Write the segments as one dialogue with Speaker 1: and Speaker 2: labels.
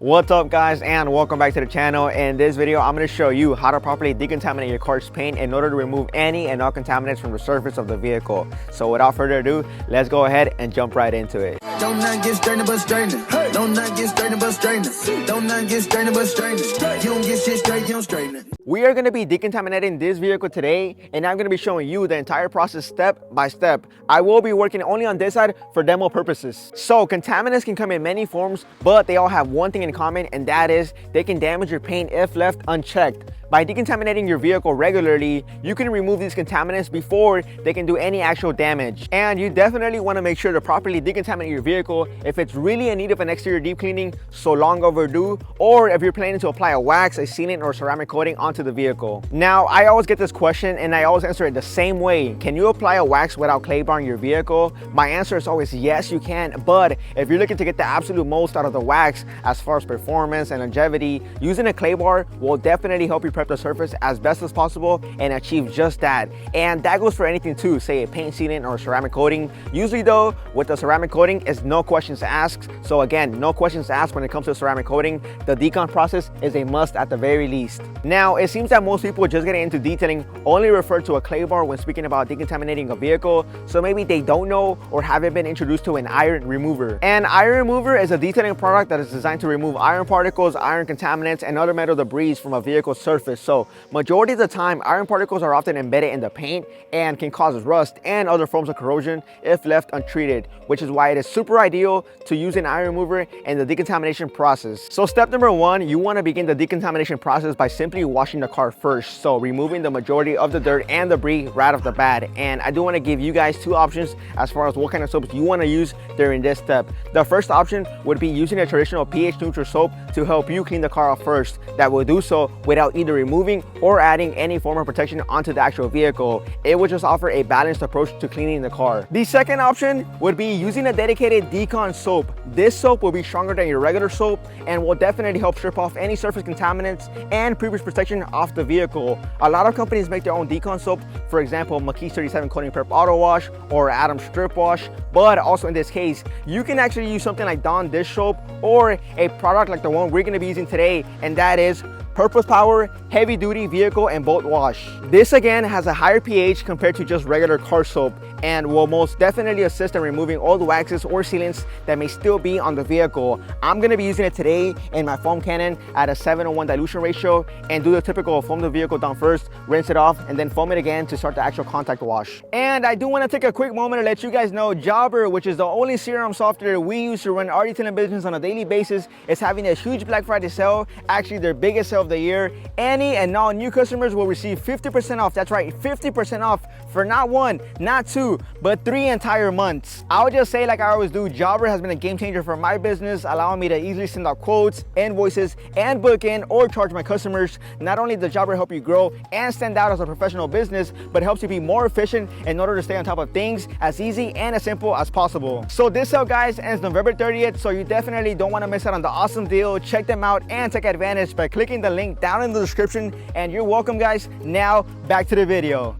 Speaker 1: What's up guys, and welcome back to the channel. In this video I'm going to show you how to properly decontaminate your car's paint in order to remove any and all contaminants from the surface of the vehicle. So without further ado, let's go ahead and jump right into it.
Speaker 2: Don't not get strained but strained. Don't not get strained but strained. Don't not get strained but strained. You don't get shit straight, you don't straighten it.
Speaker 1: We are going to be decontaminating this vehicle today, and I'm going to be showing you the entire process step by step. I will be working only on this side for demo purposes. So contaminants can come in many forms, but they all have one thing in common, and that is they can damage your paint if left unchecked. By decontaminating your vehicle regularly, you can remove these contaminants before they can do any actual damage. And you definitely want to make sure to properly decontaminate your vehicle if it's really in need of an exterior deep cleaning, so long overdue, or if you're planning to apply a wax, a sealant, or ceramic coating onto the vehicle. Now, I always get this question and I always answer it the same way. Can you apply a wax without clay bar on your vehicle? My answer is always yes, you can. But if you're looking to get the absolute most out of the wax as far as performance and longevity, using a clay bar will definitely help you prep the surface as best as possible and achieve just that. And that goes for anything too, say a paint sealant or ceramic coating. Usually though, with the ceramic coating is no questions asked. So again, no questions asked when it comes to ceramic coating. The decon process is a must at the very least. Now, it seems that most people just getting into detailing only refer to a clay bar when speaking about decontaminating a vehicle. So maybe they don't know or haven't been introduced to an iron remover. An iron remover is a detailing product that is designed to remove iron particles, iron contaminants, and other metal debris from a vehicle's surface. So majority of the time, iron particles are often embedded in the paint and can cause rust and other forms of corrosion if left untreated, which is why it is super ideal to use an iron remover in the decontamination process. So step number one, you want to begin the decontamination process by simply washing the car first. So removing the majority of the dirt and debris right off the bat. And I do want to give you guys two options as far as what kind of soaps you want to use during this step. The first option would be using a traditional pH neutral soap to help you clean the car off first. That will do so without either removing or adding any form of protection onto the actual vehicle. It would just offer a balanced approach to cleaning the car. The second option would be using a dedicated Decon soap. This soap will be stronger than your regular soap and will definitely help strip off any surface contaminants and previous protection off the vehicle. A lot of companies make their own Decon soap, for example, McKee's 37 Coating Prep Auto Wash or Adam's Strip Wash, but also in this case, you can actually use something like Dawn dish soap or a product like the one we're going to be using today, and that is Purpose Power Heavy Duty Vehicle and Boat Wash. This again has a higher pH compared to just regular car soap and will most definitely assist in removing old waxes or sealants that may still be on the vehicle. I'm going to be using it today in my foam cannon at a 7:1 dilution ratio and do the typical foam the vehicle down first, rinse it off, and then foam it again to start the actual contact wash. And I do want to take a quick moment to let you guys know Jobber, which is the only CRM software we use to run our detailing business on a daily basis, is having a huge Black Friday sale, actually their biggest sale of the year. Any and all new customers will receive 50% off. That's right, 50% off for not one, not two, but 3 entire months. I'll just say, like I always do, Jobber has been a game changer for my business, allowing me to easily send out quotes, invoices, and book in or charge my customers. Not only does Jobber help you grow and stand out as a professional business, but helps you be more efficient in order to stay on top of things as easy and as simple as possible. So this sale, guys, ends November 30th, so you definitely don't want to miss out on the awesome deal. Check them out and take advantage by clicking the link down in the description, and you're welcome, guys. Now back to the video.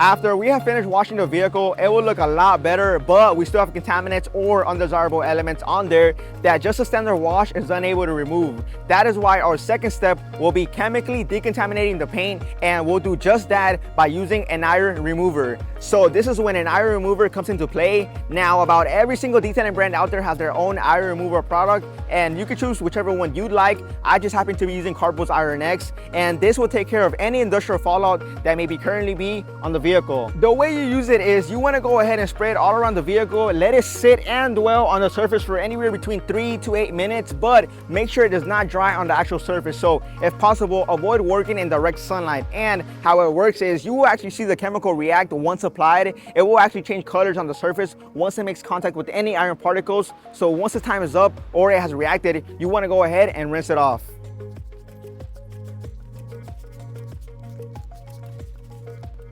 Speaker 1: After we have finished washing the vehicle, it will look a lot better, but we still have contaminants or undesirable elements on there that just a standard wash is unable to remove. That is why our second step will be chemically decontaminating the paint, and we'll do just that by using an iron remover. So this is when an iron remover comes into play. Now, about every single detailing brand out there has their own iron remover product, and you can choose whichever one you'd like. I just happen to be using Carbon's Iron X, and this will take care of any industrial fallout that may currently be on the vehicle. The way you use it is you want to go ahead and spray it all around the vehicle, let it sit and dwell on the surface for anywhere between 3 to 8 minutes, but make sure it does not dry on the actual surface. So if possible, avoid working in direct sunlight. And how it works is you will actually see the chemical react once applied. It will actually change colors on the surface once it makes contact with any iron particles. So once the time is up or it has reacted, you want to go ahead and rinse it off.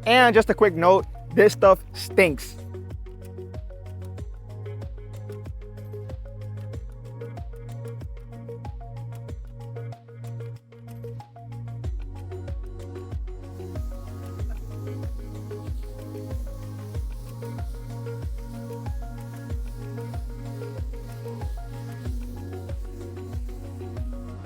Speaker 1: And just a quick note, this stuff stinks.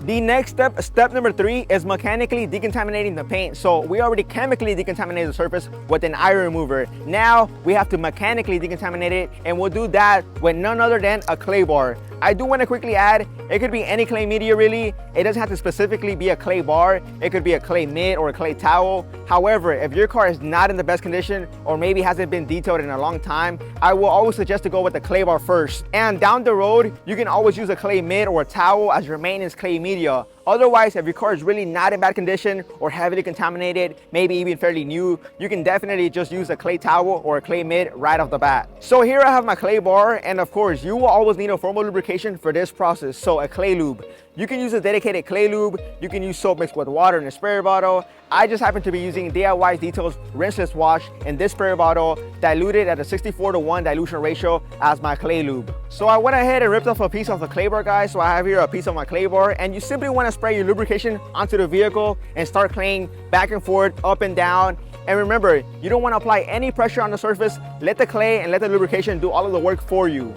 Speaker 1: The next step, step number 3, is mechanically decontaminating the paint. So we already chemically decontaminated the surface with an iron remover. Now we have to mechanically decontaminate it, and we'll do that with none other than a clay bar. I do want to quickly add, it could be any clay media really. It doesn't have to specifically be a clay bar. It could be a clay mitt or a clay towel. However, if your car is not in the best condition or maybe hasn't been detailed in a long time, I will always suggest to go with the clay bar first. And down the road, you can always use a clay mitt or a towel as your maintenance clay media. Otherwise, if your car is really not in bad condition or heavily contaminated, maybe even fairly new, you can definitely just use a clay towel or a clay mitt right off the bat. So here I have my clay bar, and of course, you will always need a formal lubrication for this process, so a clay lube. You can use a dedicated clay lube, you can use soap mixed with water in a sprayer bottle. I just happen to be using DIY Detail's rinseless wash in this sprayer bottle, diluted at a 64:1 dilution ratio as my clay lube. So I went ahead and ripped off a piece of the clay bar, guys. So I have here a piece of my clay bar, and you simply want to spray your lubrication onto the vehicle and start claying back and forth, up and down. And remember, you don't want to apply any pressure on the surface. Let the clay and let the lubrication do all of the work for you.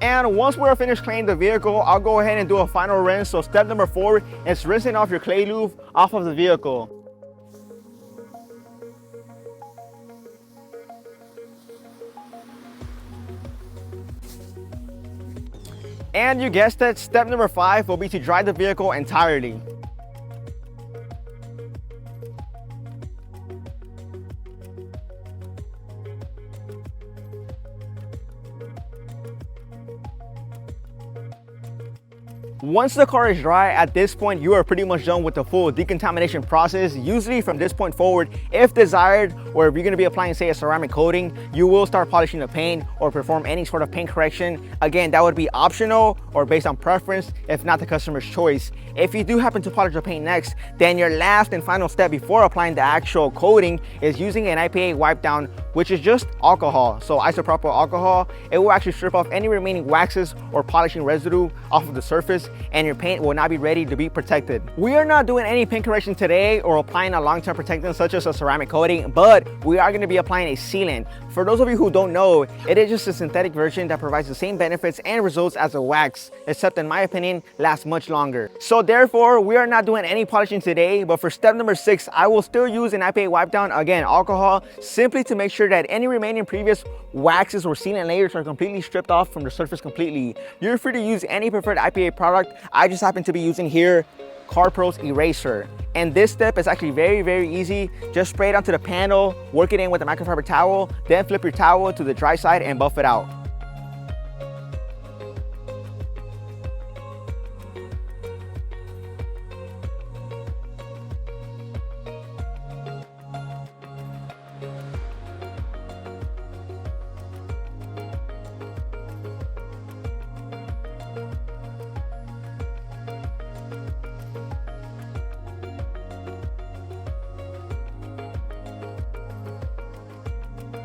Speaker 1: And once we're finished cleaning the vehicle, I'll go ahead and do a final rinse. So step number 4 is rinsing off your clay lube off of the vehicle. And you guessed it, step number 5 will be to dry the vehicle entirely. Once the car is dry, at this point, you are pretty much done with the full decontamination process. Usually from this point forward, if desired, or if you're gonna be applying, say, a ceramic coating, you will start polishing the paint or perform any sort of paint correction. Again, that would be optional or based on preference, if not the customer's choice. If you do happen to polish the paint next, then your last and final step before applying the actual coating is using an IPA wipe down, which is just alcohol. So isopropyl alcohol. It will actually strip off any remaining waxes or polishing residue off of the surface, and your paint will now be ready to be protected. We are not doing any paint correction today or applying a long-term protectant such as a ceramic coating, but we are going to be applying a sealant. For those of you who don't know, it is just a synthetic version that provides the same benefits and results as a wax, except in my opinion, lasts much longer. So therefore, we are not doing any polishing today, but for step number 6, I will still use an IPA wipe down, again, alcohol, simply to make sure that any remaining previous waxes or sealant layers are completely stripped off from the surface completely. You're free to use any preferred IPA product. I just happen to be using here CarPro's Eraser. And this step is actually very, very easy. Just spray it onto the panel, work it in with a microfiber towel, then flip your towel to the dry side and buff it out.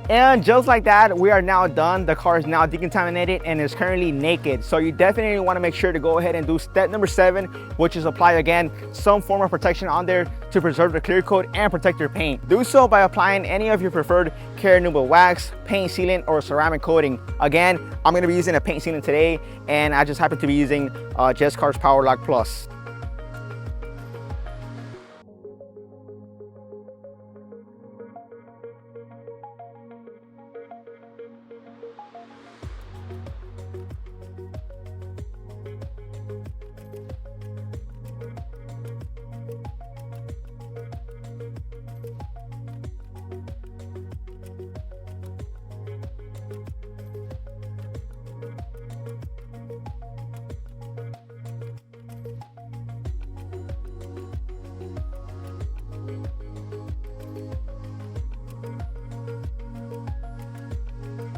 Speaker 1: And just like that, we are now done. The car is now decontaminated and is currently naked. So you definitely want to make sure to go ahead and do step number 7, which is apply again some form of protection on there to preserve the clear coat and protect your paint. Do so by applying any of your preferred care renewable wax, paint sealant, or ceramic coating. Again, I'm going to be using a paint sealant today, and I just happen to be using Just Cars Power Lock Plus.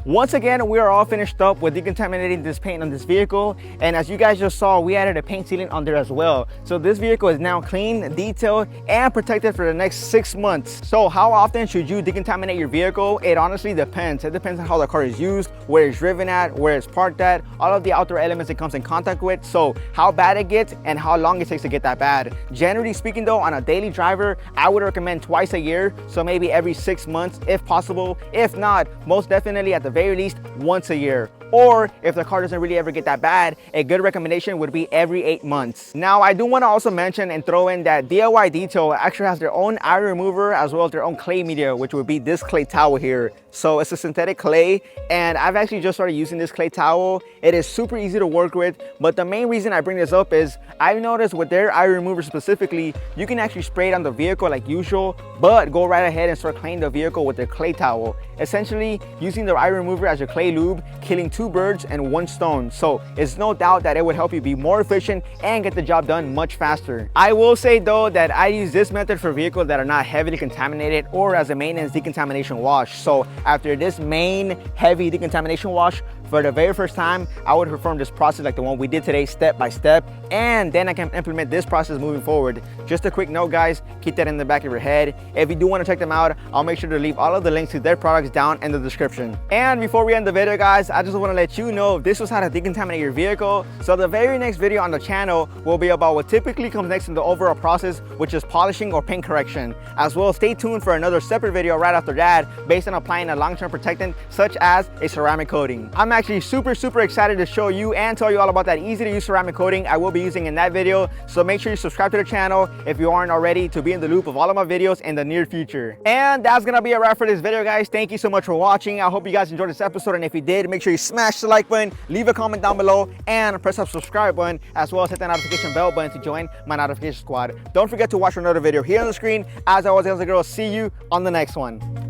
Speaker 1: Once again, we are all finished up with decontaminating this paint on this vehicle, and as you guys just saw, we added a paint sealant on there as well. So this vehicle is now clean, detailed, and protected for the next 6 months. So how often should you decontaminate your vehicle? It honestly depends. It depends on how the car is used, where it's driven at, where it's parked at, all of the outdoor elements it comes in contact with, so how bad it gets and how long it takes to get that bad. Generally speaking though, on a daily driver, I would recommend twice a year, so maybe every 6 months if possible. If not, most definitely at the very least once a year. Or if the car doesn't really ever get that bad, a good recommendation would be every 8 months. Now, I do want to also mention and throw in that DIY Detail actually has their own iron remover as well as their own clay media, which would be this clay towel here. So it's a synthetic clay, and I've actually just started using this clay towel. It is super easy to work with, but the main reason I bring this up is I've noticed with their iron remover specifically, you can actually spray it on the vehicle like usual, but go right ahead and start cleaning the vehicle with their clay towel. Essentially, using the iron remover as your clay lube, killing 2 birds and 1 stone. So it's no doubt that it would help you be more efficient and get the job done much faster. I will say though that I use this method for vehicles that are not heavily contaminated or as a maintenance decontamination wash. So after this main heavy decontamination wash, for the very first time, I would perform this process like the one we did today, step by step, and then I can implement this process moving forward. Just a quick note, guys, keep that in the back of your head. If you do want to check them out, I'll make sure to leave all of the links to their products down in the description. And before we end the video, guys, I just want to let you know this was how to decontaminate your vehicle. So the very next video on the channel will be about what typically comes next in the overall process, which is polishing or paint correction. As well, stay tuned for another separate video right after that based on applying a long-term protectant such as a ceramic coating. I'm actually super excited to show you and tell you all about that easy to use ceramic coating I will be using in that video. So make sure you subscribe to the channel if you aren't already to be in the loop of all of my videos in the near future. And that's gonna be a wrap for this video, guys. Thank you so much for watching. I hope you guys enjoyed this episode, and if you did, make sure you smash the like button, leave a comment down below, and press that subscribe button, as well as hit that notification bell button to join my notification squad. Don't forget to watch another video here on the screen. As always, guys and girls, see you on the next one.